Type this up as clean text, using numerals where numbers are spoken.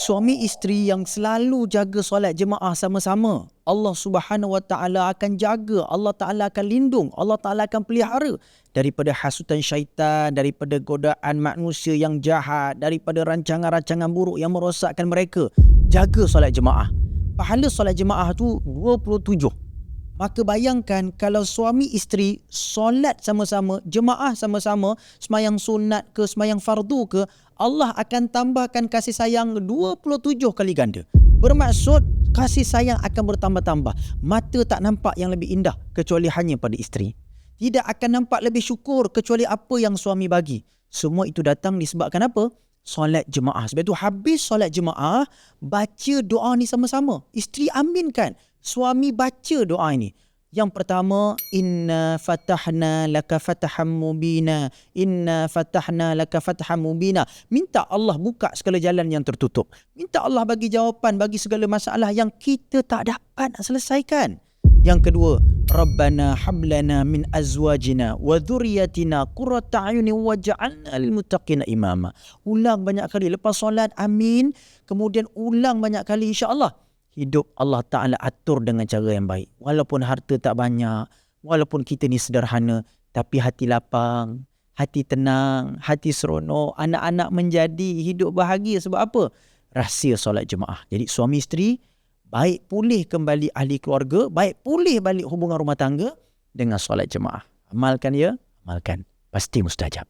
suami isteri yang selalu jaga solat jemaah sama-sama, Allah Subhanahu Wa Taala akan jaga, Allah Taala akan lindung, Allah Taala akan pelihara daripada hasutan syaitan, daripada godaan manusia yang jahat, daripada rancangan-rancangan buruk yang merosakkan mereka. Jaga solat jemaah. Pahala solat jemaah tu 27. Maka bayangkan kalau suami isteri solat sama-sama, jemaah sama-sama, semayang sunat ke, semayang fardu ke, Allah akan tambahkan kasih sayang 27 kali ganda. Bermaksud kasih sayang akan bertambah-tambah. Mata tak nampak yang lebih indah kecuali hanya pada isteri. Tidak akan nampak lebih syukur kecuali apa yang suami bagi. Semua itu datang disebabkan apa? Solat jemaah. Sebab itu habis solat jemaah, baca doa ni sama-sama. Isteri aminkan, suami baca doa ini. Yang pertama, inna fatahna laka fataham mubina, inna fatahna laka fataham mubina. Minta Allah buka segala jalan yang tertutup. Minta Allah bagi jawapan bagi segala masalah yang kita tak dapat nak selesaikan. Yang kedua, Rabbana hablana min azwajina wa dhurriyyatina qurrata a'yunin waj'alna lil muttaqina imama. Ulang banyak kali lepas solat, amin. Kemudian ulang banyak kali, insya-Allah. Hidup Allah Ta'ala atur dengan cara yang baik. Walaupun harta tak banyak, walaupun kita ni sederhana, tapi hati lapang, hati tenang, hati seronok, anak-anak menjadi, hidup bahagia. Sebab apa? Rahsia solat jemaah. Jadi suami isteri, baik pulih kembali ahli keluarga, baik pulih balik hubungan rumah tangga dengan solat jemaah. Amalkan ya, amalkan. Pasti mustajab.